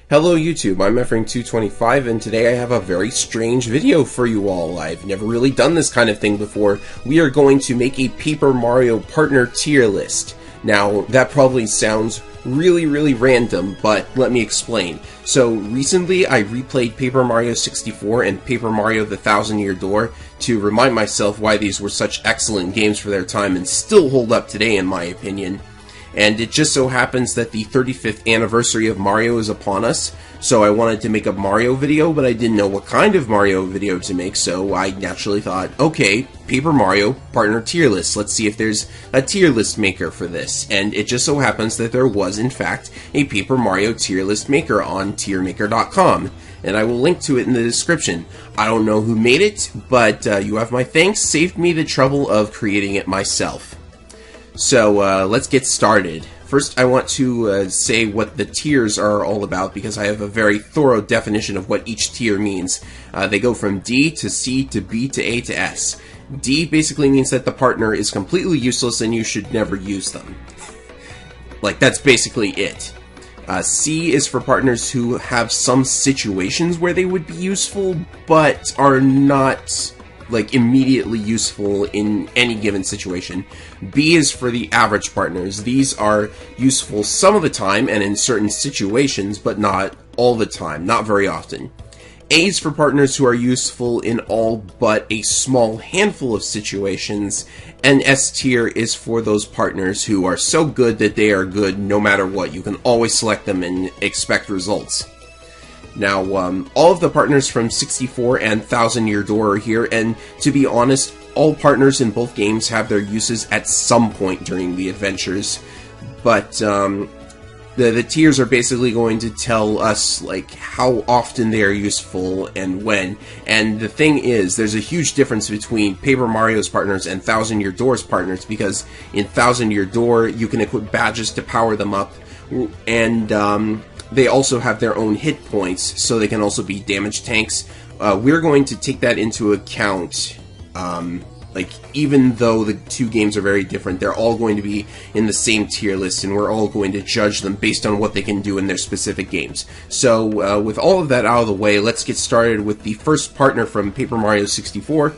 Hello YouTube, I'm Efring225 and today I have a very strange video for you all. I've never really done this kind of thing before. We are going to make a Paper Mario partner tier list. Now, that probably sounds really random, but let me explain. So, recently I replayed Paper Mario 64 and Paper Mario the Thousand Year Door to remind myself why these were such excellent games for their time and still hold up today in my opinion. And it just so happens that the 35th anniversary of Mario is upon us, so I wanted to make a Mario video, but I didn't know what kind of Mario video to make, so I naturally thought, okay, Paper Mario partner tier list, let's see if there's a tier list maker for this. And it just so happens that there was, in fact, a Paper Mario tier list maker on tiermaker.com, and I will link to it in the description. I don't know who made it, but you have my thanks, saved me the trouble of creating it myself. So, let's get started. First, I want to say what the tiers are all about, because I have a very thorough definition of what each tier means. They go from D to C to B to A to S. D basically means that the partner is completely useless and you should never use them. Like, that's basically it. C is for partners who have some situations where they would be useful, but are not like immediately useful in any given situation. B is for the average partners. These are useful some of the time and in certain situations, but not all the time, not very often. A is for partners who are useful in all but a small handful of situations, and S tier is for those partners who are so good that they are good no matter what. You can always select them and expect results. Now, all of the partners from 64 and Thousand Year Door are here, and to be honest, all partners in both games have their uses at some point during the adventures, but the tiers are basically going to tell us like how often they are useful and when. And the thing is, there's a huge difference between Paper Mario's partners and Thousand Year Door's partners, because in Thousand Year Door you can equip badges to power them up, and they also have their own hit points, so they can also be damage tanks. We're going to take that into account. Like, even though the two games are very different, they're all going to be in the same tier list, and we're all going to judge them based on what they can do in their specific games. So, with all of that out of the way, let's get started with the first partner from Paper Mario 64,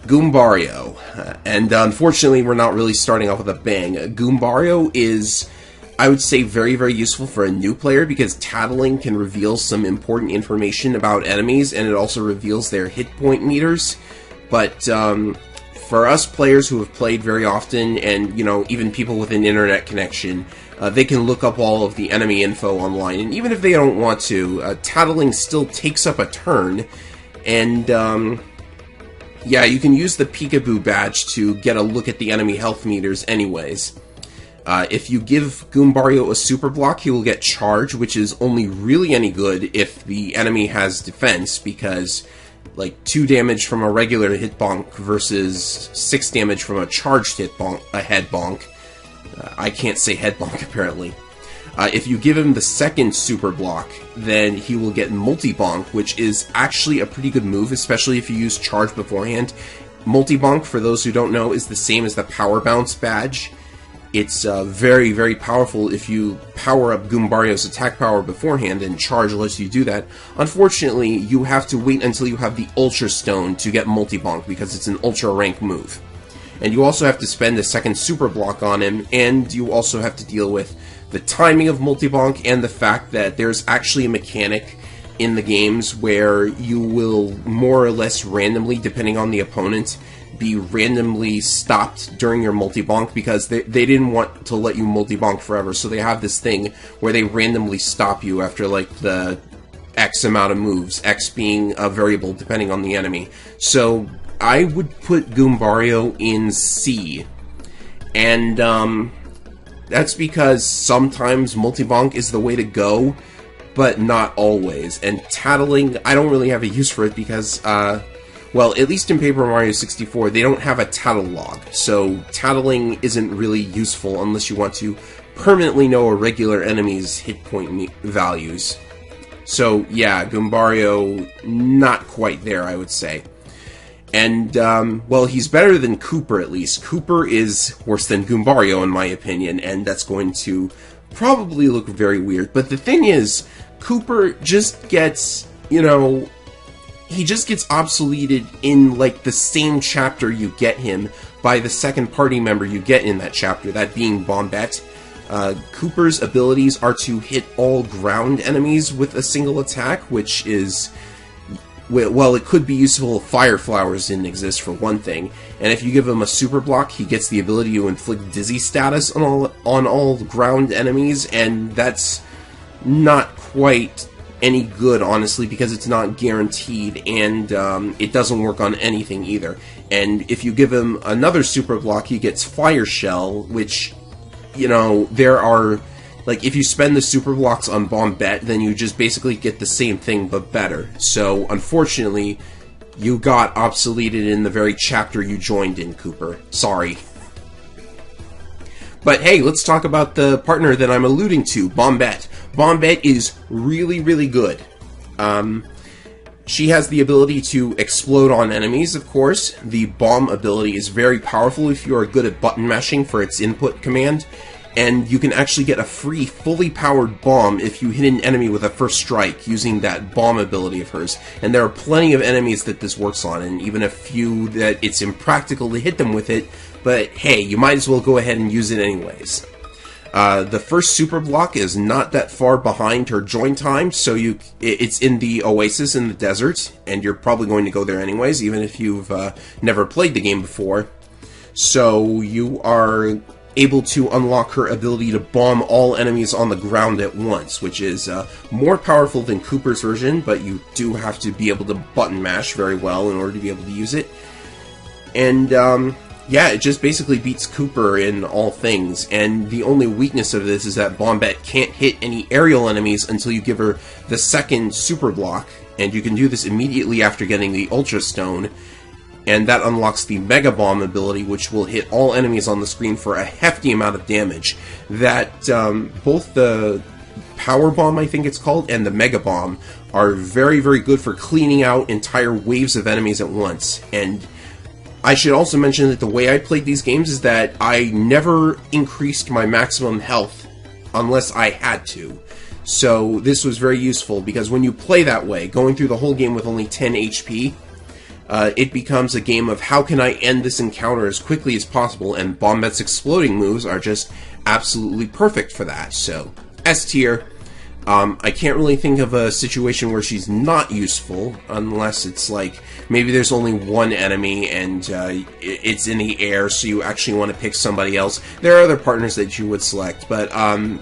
Goombario. And unfortunately, we're not really starting off with a bang. Goombario is, I would say, very useful for a new player, because tattling can reveal some important information about enemies, and it also reveals their hit point meters. But for us players who have played very often, and you know, even people with an internet connection, they can look up all of the enemy info online, and even if they don't want to, tattling still takes up a turn, and yeah, you can use the peekaboo badge to get a look at the enemy health meters anyways. If you give Goombario a super block, he will get charge, which is only really any good if the enemy has defense, because like 2 damage from a regular hit bonk versus 6 damage from a charged hit bonk, a head bonk. I can't say head bonk apparently. If you give him the second super block, then he will get multi-bonk, which is actually a pretty good move, especially if you use charge beforehand. Multi-bonk, for those who don't know, is the same as the power bounce badge. It's very powerful if you power up Goombario's attack power beforehand, and charge lets you do that. Unfortunately, you have to wait until you have the Ultra Stone to get multi-bonk, because it's an ultra rank move. And you also have to spend a second super block on him, and you also have to deal with the timing of multi-bonk and the fact that there's actually a mechanic in the games where you will more or less randomly, depending on the opponent, be randomly stopped during your multi-bonk, because they didn't want to let you multi-bonk forever, so they have this thing where they randomly stop you after like the X amount of moves, X being a variable depending on the enemy. So I would put Goombario in C, and that's because sometimes multi-bonk is the way to go, but not always. And tattling, I don't really have a use for it, because well, at least in Paper Mario 64, they don't have a tattle log, so tattling isn't really useful unless you want to permanently know a regular enemy's hit point values. So yeah, Goombario, not quite there, I would say. And, well, he's better than Kooper, at least. Kooper is worse than Goombario, in my opinion, and that's going to probably look very weird. But the thing is, Cooper just gets, you know, he just gets obsoleted in, like, the same chapter you get him by the second party member you get in that chapter, that being Bombat. Cooper's abilities are to hit all ground enemies with a single attack, which is, well, it could be useful if Fire Flowers didn't exist, for one thing. And if you give him a super block, he gets the ability to inflict dizzy status on all ground enemies, and that's not quite any good, honestly, because it's not guaranteed, and it doesn't work on anything either. And if you give him another super block, he gets Fire Shell, which, you know, there are, like, if you spend the super blocks on Bombat, then you just basically get the same thing but better. So, unfortunately, you got obsoleted in the very chapter you joined in, Cooper. Sorry. But hey, let's talk about the partner that I'm alluding to, Bombat. Bombat is really, really good. She has the ability to explode on enemies, of course. The bomb ability is very powerful if you are good at button mashing for its input command. And you can actually get a free, fully powered bomb if you hit an enemy with a first strike using that bomb ability of hers. And there are plenty of enemies that this works on, and even a few that it's impractical to hit them with it, but hey, you might as well go ahead and use it anyways. The first super block is not that far behind her join time, so it's in the oasis in the desert, and you're probably going to go there anyways, even if you've never played the game before. So you are able to unlock her ability to bomb all enemies on the ground at once, which is more powerful than Cooper's version, but you do have to be able to button mash very well in order to be able to use it. And yeah, it just basically beats Cooper in all things, and the only weakness of this is that Bombat can't hit any aerial enemies until you give her the second super block, and you can do this immediately after getting the Ultra Stone, and that unlocks the Mega Bomb ability, which will hit all enemies on the screen for a hefty amount of damage. That, both the Power Bomb, I think it's called, and the Mega Bomb are very, very good for cleaning out entire waves of enemies at once, and I should also mention that the way I played these games is that I never increased my maximum health unless I had to. So this was very useful, because when you play that way, going through the whole game with only 10 HP, it becomes a game of how can I end this encounter as quickly as possible, and Bombat's exploding moves are just absolutely perfect for that. So, S tier. I can't really think of a situation where she's not useful, unless it's like, maybe there's only one enemy and it's in the air, so you actually want to pick somebody else. There are other partners that you would select, but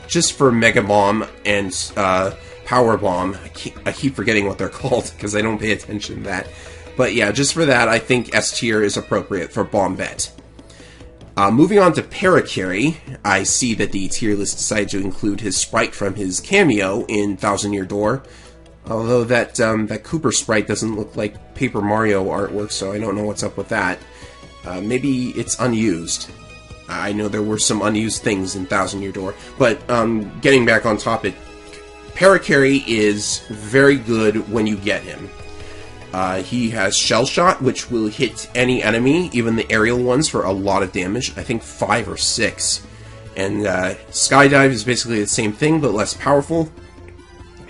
just for Mega Bomb and Power Bomb, I keep forgetting what they're called because I don't pay attention to that. But yeah, just for that, I think S tier is appropriate for Bombat. Moving on to Parakarry, I see that the tier list decided to include his sprite from his cameo in Thousand Year Door. Although that Cooper sprite doesn't look like Paper Mario artwork, so I don't know what's up with that. Maybe it's unused. I know there were some unused things in Thousand Year Door. But getting back on topic, Parakarry is very good when you get him. He has Shell Shot, which will hit any enemy, even the aerial ones, for a lot of damage. I think 5 or 6. And Skydive is basically the same thing, but less powerful.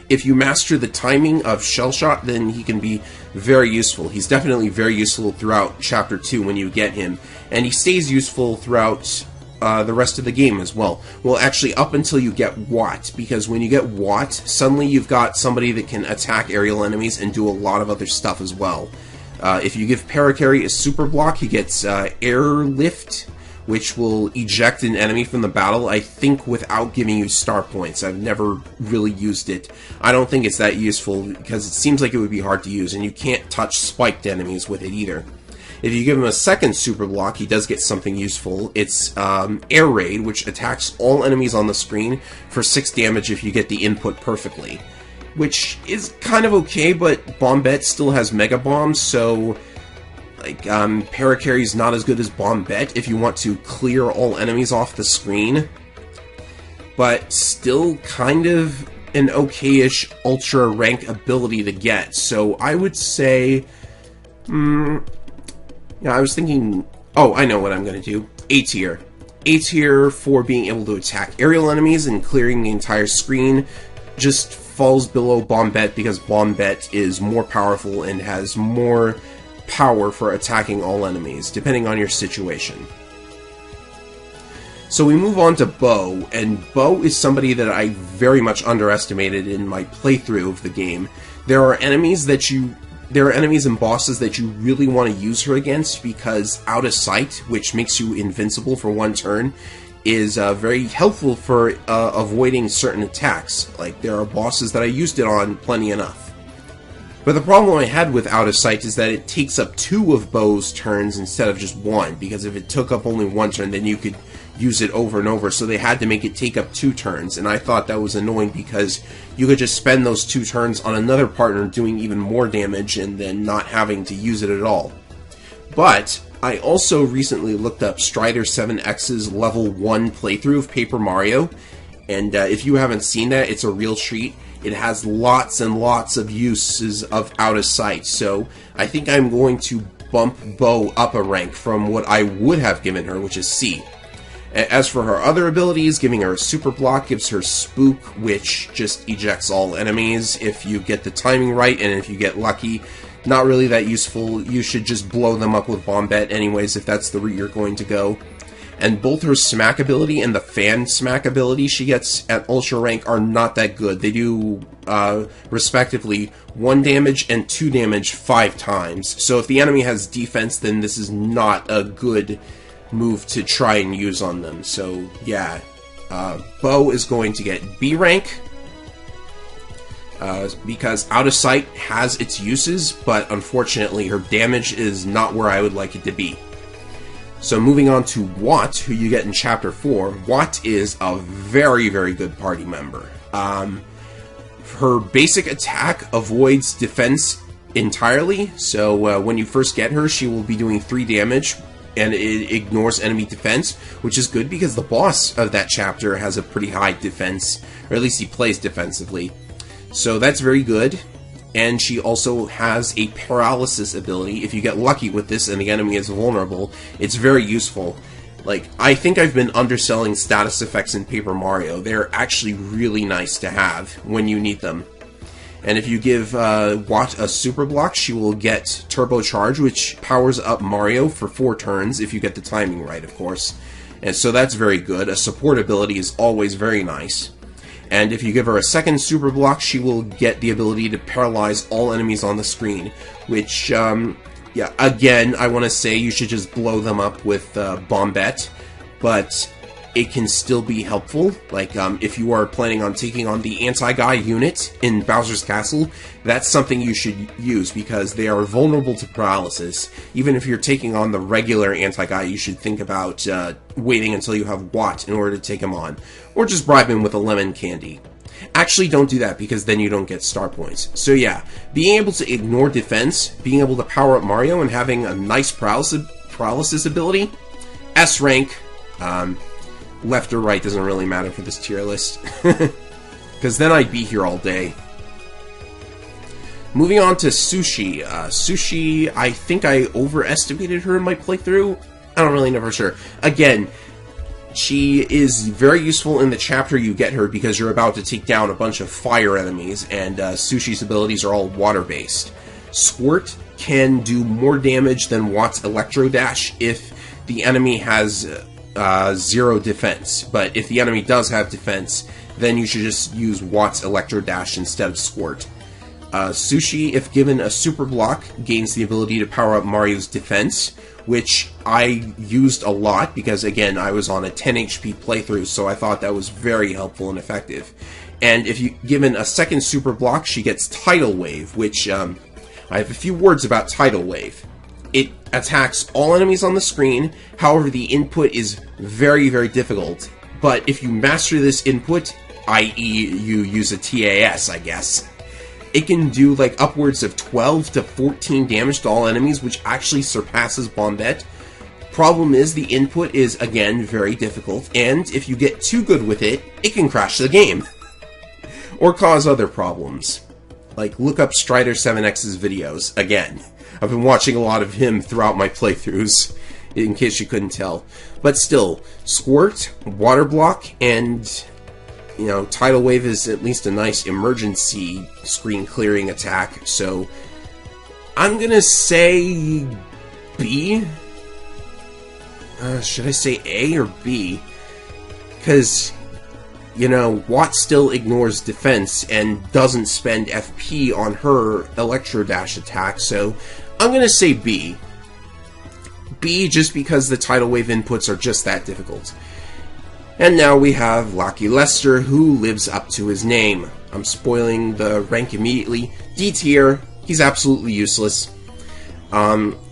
If you master the timing of Shell Shot, then he can be very useful. He's definitely very useful throughout Chapter 2 when you get him. And he stays useful throughout the rest of the game as well. Well, actually, up until you get Watt, because when you get Watt, suddenly you've got somebody that can attack aerial enemies and do a lot of other stuff as well. If you give Parakarry a super block, he gets Airlift, which will eject an enemy from the battle, I think without giving you star points. I've never really used it. I don't think it's that useful, because it seems like it would be hard to use, and you can't touch spiked enemies with it either. If you give him a second super block, he does get something useful. It's Air Raid, which attacks all enemies on the screen for 6 damage if you get the input perfectly. Which is kind of okay, but Bombat still has Mega Bombs, so like Parakarry's not as good as Bombat if you want to clear all enemies off the screen. But still kind of an okay-ish ultra rank ability to get. So I would say... yeah, I was thinking... Oh, I know what I'm going to do. A tier. A tier for being able to attack aerial enemies and clearing the entire screen. Just falls below Bombat because Bombat is more powerful and has more power for attacking all enemies, depending on your situation. So we move on to Bo, and Bo is somebody that I very much underestimated in my playthrough of the game. There are enemies and bosses that you really want to use her against because Out of Sight, which makes you invincible for one turn, is very helpful for avoiding certain attacks. Like, there are bosses that I used it on plenty enough. But the problem I had with Out of Sight is that it takes up 2 of Bo's turns instead of just 1, because if it took up only 1 turn, then you could use it over and over, so they had to make it take up 2 turns, and I thought that was annoying because you could just spend those 2 turns on another partner doing even more damage and then not having to use it at all. But I also recently looked up Strider 7X's level 1 playthrough of Paper Mario, and if you haven't seen that, it's a real treat. It has lots and lots of uses of Out of Sight, so I think I'm going to bump Bo up a rank from what I would have given her, which is C. As for her other abilities, giving her a super block gives her Spook, which just ejects all enemies if you get the timing right, and if you get lucky. Not really that useful. You should just blow them up with Bombat anyways if that's the route you're going to go. And both her smack ability and the fan smack ability she gets at Ultra rank are not that good. They do, respectively, 1 damage and 2 damage 5 times. So if the enemy has defense, then this is not a good move to try and use on them. So yeah, Bo is going to get B rank because Out of Sight has its uses, but unfortunately her damage is not where I would like it to be. So moving on to Watt, who you get in Chapter 4. Watt is a very, very good party member. Her basic attack avoids defense entirely, so when you first get her, she will be doing 3 damage, and it ignores enemy defense, which is good because the boss of that chapter has a pretty high defense, or at least he plays defensively. So that's very good. And she also has a paralysis ability. If you get lucky with this and the enemy is vulnerable, it's very useful. Like, I think I've been underselling status effects in Paper Mario. They're actually really nice to have when you need them. And if you give Watt a super block, she will get Turbo Charge, which powers up Mario for 4 turns, if you get the timing right, of course. And so that's very good. A support ability is always very nice. And if you give her a second super block, she will get the ability to paralyze all enemies on the screen, which, yeah, again, I want to say you should just blow them up with Bombat, but it can still be helpful. Like, if you are planning on taking on the anti-guy unit in Bowser's Castle, that's something you should use, because they are vulnerable to paralysis. Even if you're taking on the regular anti-guy, you should think about waiting until you have Watt in order to take him on. Or just bribe him with a lemon candy. Actually, don't do that, because then you don't get star points. So yeah, being able to ignore defense, being able to power up Mario, and having a nice paralysis ability, S rank. Left or right doesn't really matter for this tier list, because then I'd be here all day. Moving on to Sushi. Sushi, I think I overestimated her in my playthrough. I don't really know for sure. Again, she is very useful in the chapter you get her, because you're about to take down a bunch of fire enemies, and Sushi's abilities are all water-based. Squirt can do more damage than Watt's Electro Dash if the enemy has 0 defense, but if the enemy does have defense, then you should just use Watt's Electro Dash instead of Squirt. Sushi, if given a super block, gains the ability to power up Mario's defense, which I used a lot because, again, I was on a 10 HP playthrough, so I thought that was very helpful and effective. And if you given a second super block, she gets Tidal Wave, which I have a few words about Tidal Wave. It attacks all enemies on the screen, however the input is very, very difficult. But if you master this input, i.e. you use a TAS, I guess, it can do like upwards of 12 to 14 damage to all enemies, which actually surpasses Bombat. Problem is, the input is, again, very difficult, and if you get too good with it, it can crash the game. Or cause other problems. Like, look up Strider 7X's videos, again. I've been watching a lot of him throughout my playthroughs, in case you couldn't tell. But still, Squirt, Water Block, and you know, Tidal Wave is at least a nice emergency screen clearing attack, so I'm gonna say B. Should I say A or B? Because, you know, Watt still ignores defense and doesn't spend FP on her Electro Dash attack, so I'm gonna say B. B, just because the Tidal Wave inputs are just that difficult. And now we have Lucky Lester, who lives up to his name. I'm spoiling the rank immediately. D tier, he's absolutely useless.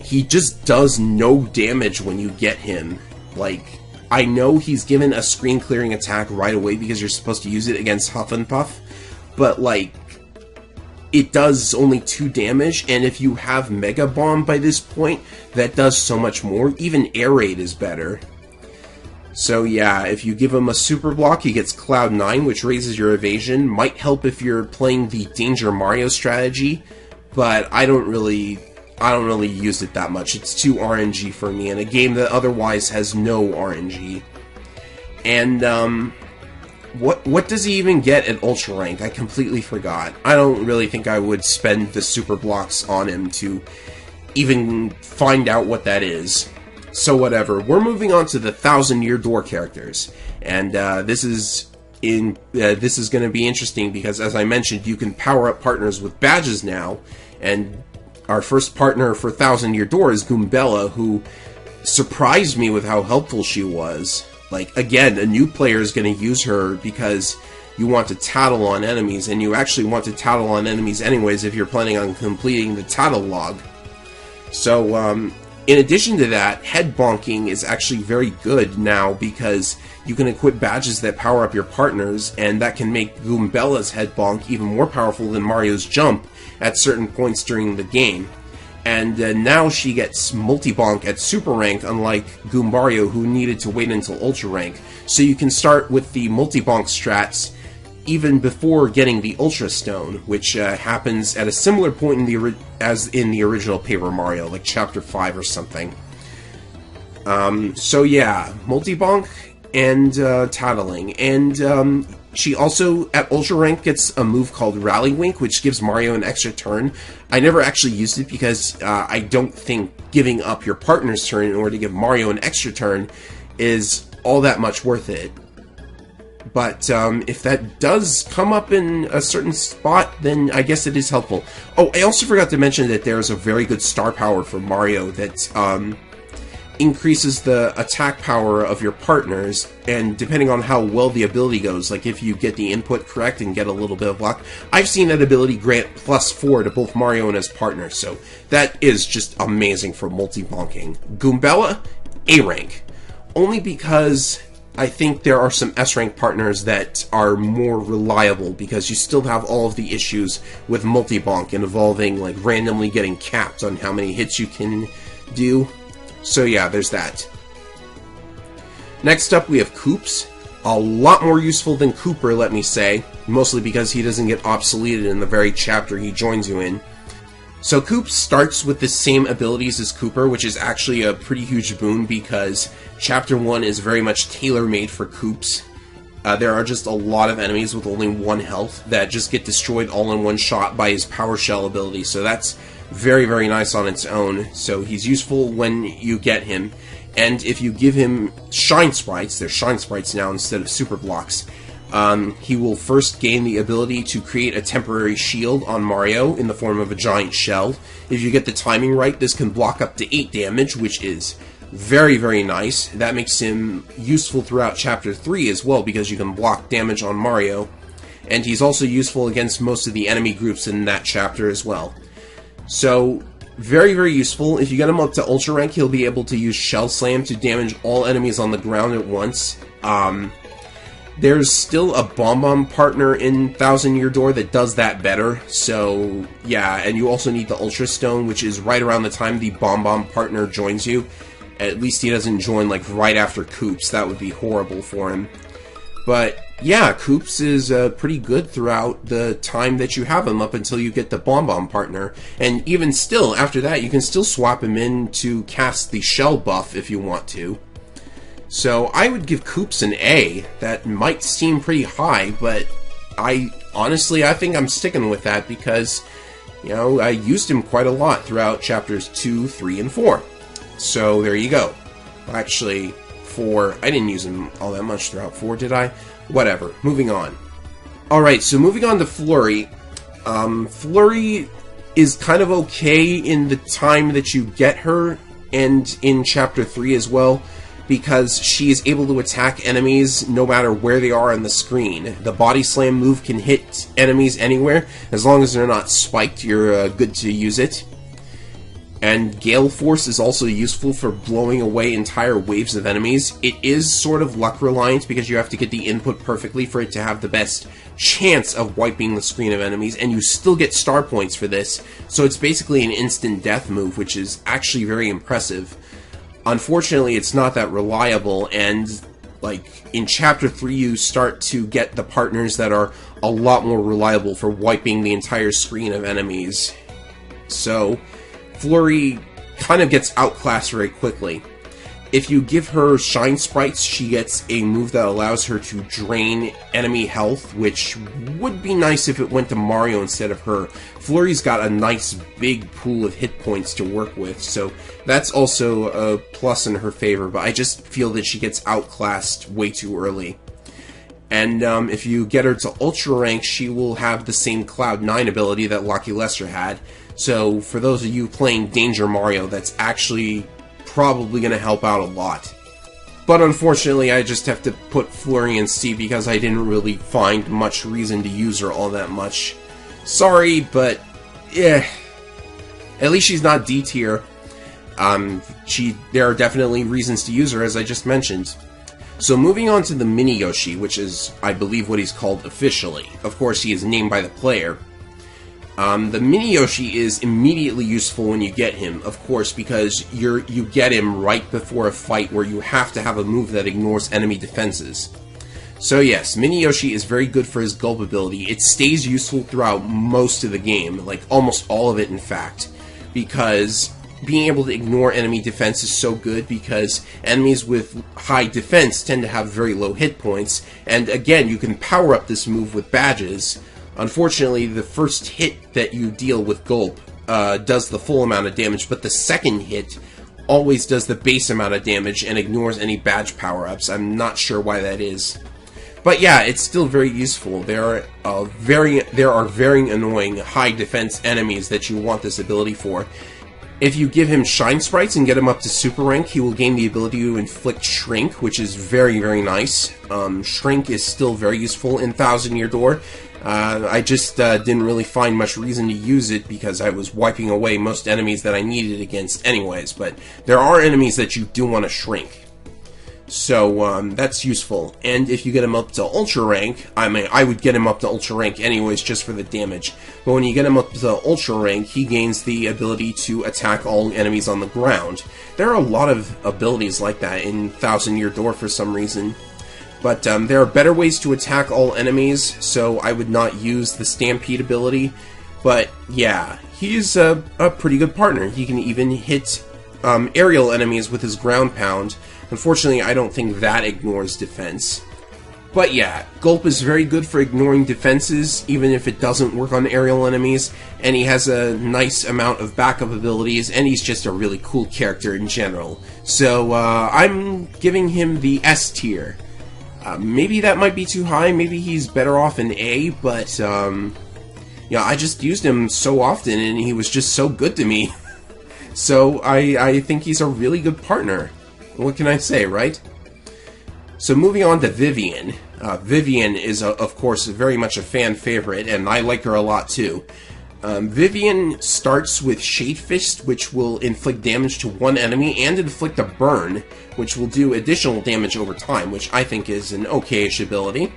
He just does no damage when you get him. Like, I know he's given a screen clearing attack right away because you're supposed to use it against Huff and Puff, but like, it does only 2 damage, and if you have Mega Bomb by this point, that does so much more. Even Air Raid is better. So yeah, if you give him a super block, he gets Cloud 9, which raises your evasion. Might help if you're playing the Danger Mario strategy, but I don't really use it that much. It's too RNG for me in a game that otherwise has no RNG. And what does he even get at Ultra Rank? I completely forgot. I don't really think I would spend the super blocks on him to even find out what that is. So whatever. We're moving on to the 1000-Year Door characters, and this is going to be interesting because, as I mentioned, you can power up partners with badges now, and our first partner for 1000-Year Door is Goombella, who surprised me with how helpful she was. Like, again, a new player is going to use her because you want to tattle on enemies, and you actually want to tattle on enemies anyways if you're planning on completing the tattle log. So, in addition to that, head bonking is actually very good now because you can equip badges that power up your partners, and that can make Goombella's head bonk even more powerful than Mario's jump at certain points during the game. And now she gets multi-bonk at super rank, unlike Goombario, who needed to wait until ultra rank. So you can start with the multi-bonk strats even before getting the Ultra Stone, which happens at a similar point as in the original Paper Mario, like Chapter 5 or something. So yeah, multi-bonk and tattling. And she also, at Ultra Rank, gets a move called Rally Wink, which gives Mario an extra turn. I never actually used it because I don't think giving up your partner's turn in order to give Mario an extra turn is all that much worth it. But if that does come up in a certain spot, then I guess it is helpful. Oh, I also forgot to mention that there is a very good star power for Mario that increases the attack power of your partners, and depending on how well the ability goes, like if you get the input correct and get a little bit of luck, I've seen that ability grant +4 to both Mario and his partner, so that is just amazing for multi-bonking. Goombella, A rank. Only because I think there are some S-rank partners that are more reliable, because you still have all of the issues with multi-bonk involving like randomly getting capped on how many hits you can do. So yeah, there's that. Next up we have Koops. A lot more useful than Cooper, let me say, mostly because he doesn't get obsoleted in the very chapter he joins you in. So Koops starts with the same abilities as Cooper, which is actually a pretty huge boon because Chapter 1 is very much tailor-made for Koops. There are just a lot of enemies with only 1 health that just get destroyed all in one shot by his Power Shell ability, so that's very, very nice on its own. So he's useful when you get him. And if you give him Shine Sprites, they're Shine Sprites now instead of Super Blocks, he will first gain the ability to create a temporary shield on Mario in the form of a giant shell. If you get the timing right, this can block up to 8 damage, which is very, very nice. That makes him useful throughout Chapter 3 as well, because you can block damage on Mario. And he's also useful against most of the enemy groups in that chapter as well. So, very, very useful. If you get him up to Ultra Rank, he'll be able to use Shell Slam to damage all enemies on the ground at once. There's still a Bomb partner in 1000-Year Door that does that better, so yeah, and you also need the Ultra Stone, which is right around the time the Bomb partner joins you. At least he doesn't join like right after Koops, that would be horrible for him. But yeah, Koops is pretty good throughout the time that you have him up until you get the Bomb partner, and even still, after that, you can still swap him in to cast the Shell buff if you want to. So I would give Koops an A. That might seem pretty high, but honestly, I think I'm sticking with that because, you know, I used him quite a lot throughout chapters 2, 3, and 4. So there you go. Actually, 4, I didn't use him all that much throughout 4, did I? Whatever. Moving on. Alright, so moving on to Flurry. Flurry is kind of okay in the time that you get her, and in chapter 3 as well, because she is able to attack enemies no matter where they are on the screen. The body slam move can hit enemies anywhere. As long as they're not spiked, you're good to use it. And Gale Force is also useful for blowing away entire waves of enemies. It is sort of luck reliant because you have to get the input perfectly for it to have the best chance of wiping the screen of enemies, and you still get star points for this, so it's basically an instant death move, which is actually very impressive. Unfortunately, it's not that reliable, and like in chapter 3 you start to get the partners that are a lot more reliable for wiping the entire screen of enemies. So Flurry kind of gets outclassed very quickly. If you give her Shine Sprites, she gets a move that allows her to drain enemy health, which would be nice if it went to Mario instead of her. Flurry's got a nice big pool of hit points to work with, so that's also a plus in her favor, but I just feel that she gets outclassed way too early. And if you get her to Ultra Rank, she will have the same Cloud 9 ability that Lucky Lester had. So for those of you playing Danger Mario, that's actually probably going to help out a lot. But unfortunately, I just have to put Flurry in C because I didn't really find much reason to use her all that much. Sorry, but yeah, at least she's not D tier. There are definitely reasons to use her, as I just mentioned. So moving on to the Mini Yoshi, which is, I believe, what he's called officially. Of course, he is named by the player. The Mini Yoshi is immediately useful when you get him, of course, because you get him right before a fight where you have to have a move that ignores enemy defenses. So yes, Mini Yoshi is very good for his Gulp ability. It stays useful throughout most of the game, like almost all of it in fact, because being able to ignore enemy defense is so good because enemies with high defense tend to have very low hit points, and again, you can power up this move with badges. Unfortunately, the first hit that you deal with Gulp does the full amount of damage, but the second hit always does the base amount of damage and ignores any badge power-ups. I'm not sure why that is. But yeah, it's still very useful. There are very annoying high defense enemies that you want this ability for. If you give him Shine Sprites and get him up to Super Rank, he will gain the ability to inflict Shrink, which is very, very nice. Shrink is still very useful in Thousand Year Door. I just didn't really find much reason to use it because I was wiping away most enemies that I needed against anyways, but there are enemies that you do want to shrink. So, that's useful. And if you get him up to Ultra Rank, I would get him up to Ultra Rank anyways just for the damage. But when you get him up to Ultra Rank, he gains the ability to attack all enemies on the ground. There are a lot of abilities like that in Thousand Year Door for some reason. But there are better ways to attack all enemies, so I would not use the Stampede ability. But yeah, he's a pretty good partner. He can even hit aerial enemies with his Ground Pound. Unfortunately, I don't think that ignores defense. But yeah, Gulp is very good for ignoring defenses, even if it doesn't work on aerial enemies, and he has a nice amount of backup abilities, and he's just a really cool character in general. So I'm giving him the S tier. Maybe that might be too high, maybe he's better off in A, but yeah, I just used him so often, and he was just so good to me. So I think he's a really good partner. What can I say, right? So moving on to Vivian. Vivian is, of course, very much a fan favorite, and I like her a lot too. Vivian starts with Shade Fist, which will inflict damage to one enemy, and inflict a burn, which will do additional damage over time, which I think is an okay-ish ability.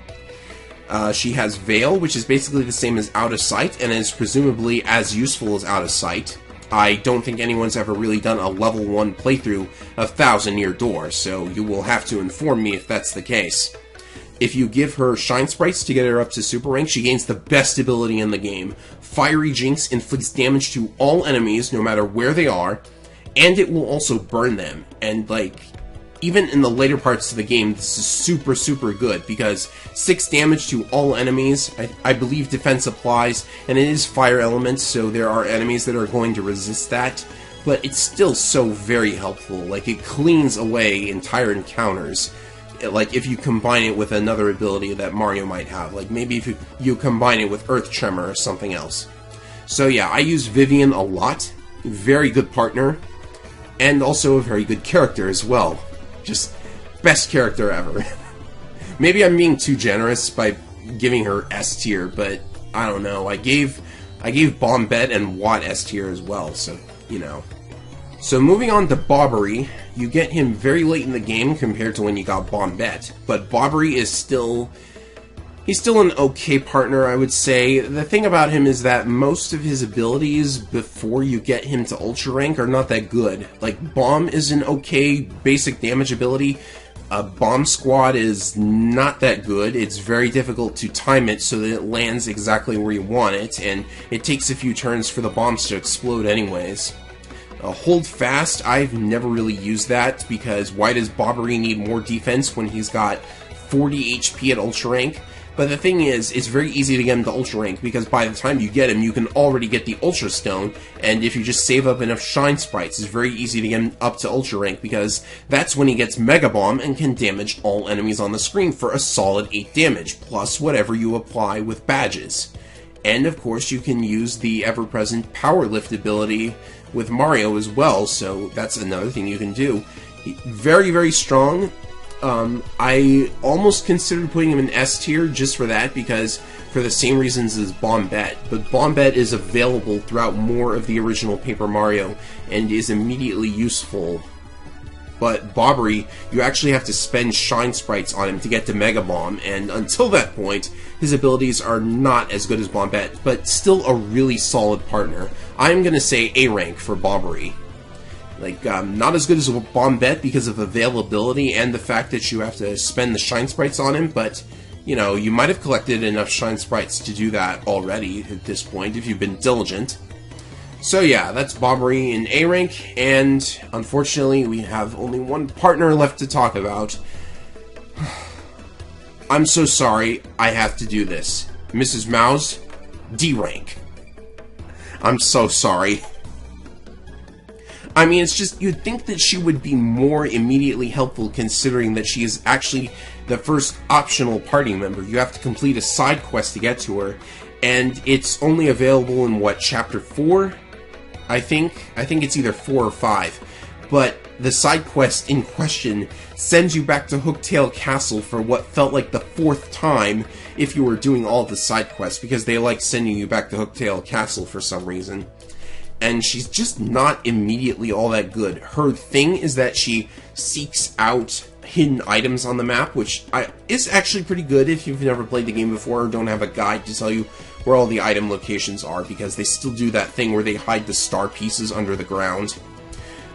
She has Veil, which is basically the same as Out of Sight, and is presumably as useful as Out of Sight. I don't think anyone's ever really done a level 1 playthrough of Thousand Year Door, so you will have to inform me if that's the case. If you give her Shine Sprites to get her up to Super Rank, she gains the best ability in the game. Fiery Jinx inflicts damage to all enemies, no matter where they are, and it will also burn them. And, like, even in the later parts of the game, this is super, super good, because 6 damage to all enemies, I believe defense applies, and it is fire elements, so there are enemies that are going to resist that, but it's still so very helpful. Like, it cleans away entire encounters, like if you combine it with another ability that Mario might have, like maybe if you combine it with Earth Tremor or something else. So yeah, I use Vivian a lot, very good partner, and also a very good character as well. Just best character ever. Maybe I'm being too generous by giving her S tier, but I don't know. I gave Bombat and Watt S tier as well, so you know. So moving on to Bobbery, you get him very late in the game compared to when you got Bombat, but Bobbery is still an okay partner, I would say. The thing about him is that most of his abilities before you get him to Ultra Rank are not that good. Like, Bomb is an okay basic damage ability. Bomb Squad is not that good. It's very difficult to time it so that it lands exactly where you want it, and it takes a few turns for the bombs to explode anyways. Hold Fast, I've never really used that, because why does Bobbery need more defense when he's got 40 HP at Ultra Rank? But the thing is, it's very easy to get him to Ultra Rank, because by the time you get him, you can already get the Ultra Stone, and if you just save up enough Shine Sprites, it's very easy to get him up to Ultra Rank, because that's when he gets Mega Bomb and can damage all enemies on the screen for a solid 8 damage, plus whatever you apply with badges. And of course, you can use the ever-present Power Lift ability with Mario as well, so that's another thing you can do. Very, very strong. I almost considered putting him in S tier just for that, because for the same reasons as Bombat, but Bombat is available throughout more of the original Paper Mario and is immediately useful. But Bobbery, you actually have to spend Shine Sprites on him to get to Mega Bomb, and until that point, his abilities are not as good as Bombat, but still a really solid partner. I'm gonna say A rank for Bobbery. Like, not as good as Bombat because of availability and the fact that you have to spend the Shine Sprites on him, but, you know, you might have collected enough Shine Sprites to do that already at this point if you've been diligent. So yeah, that's Bobbery in A rank, and unfortunately we have only one partner left to talk about. I'm so sorry, I have to do this. Mrs. Mouse, D rank. I'm so sorry. I mean, it's just, you'd think that she would be more immediately helpful, considering that she is actually the first optional party member. You have to complete a side quest to get to her, and it's only available in, what, Chapter 4? I think it's either 4 or 5. But the side quest in question sends you back to Hooktail Castle for what felt like the 4th time if you were doing all of the side quests, because they like sending you back to Hooktail Castle for some reason. And she's just not immediately all that good. Her thing is that she seeks out hidden items on the map, which is actually pretty good if you've never played the game before or don't have a guide to tell you where all the item locations are, because they still do that thing where they hide the star pieces under the ground.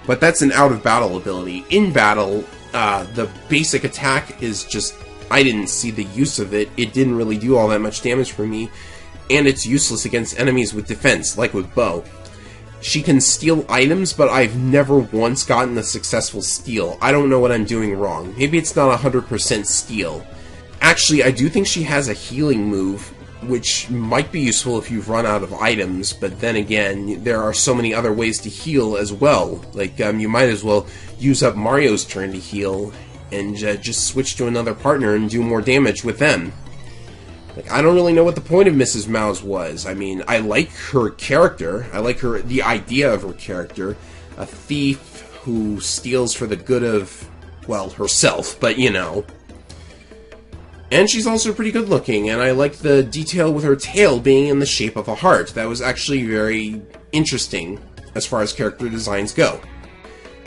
But that's an out-of-battle ability. In battle, the basic attack is just, I didn't see the use of it. It didn't really do all that much damage for me, and it's useless against enemies with defense, like with Bo. She can steal items, but I've never once gotten a successful steal. I don't know what I'm doing wrong. Maybe it's not 100% steal. Actually, I do think she has a healing move, which might be useful if you've run out of items, but then again, there are so many other ways to heal as well. Like, you might as well use up Mario's turn to heal, and just switch to another partner and do more damage with them. Like, I don't really know what the point of Mrs. Mouse was. I mean, I like her character. I like the idea of her character. A thief who steals for the good of, well, herself, but you know. And she's also pretty good looking, and I like the detail with her tail being in the shape of a heart. That was actually very interesting as far as character designs go.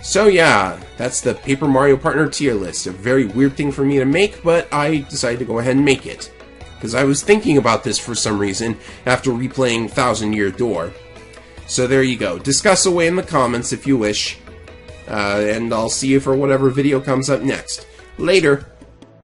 So yeah, that's the Paper Mario Partner tier list. A very weird thing for me to make, but I decided to go ahead and make it, because I was thinking about this for some reason after replaying Thousand Year Door. So there you go. Discuss away in the comments if you wish, and I'll see you for whatever video comes up next. Later!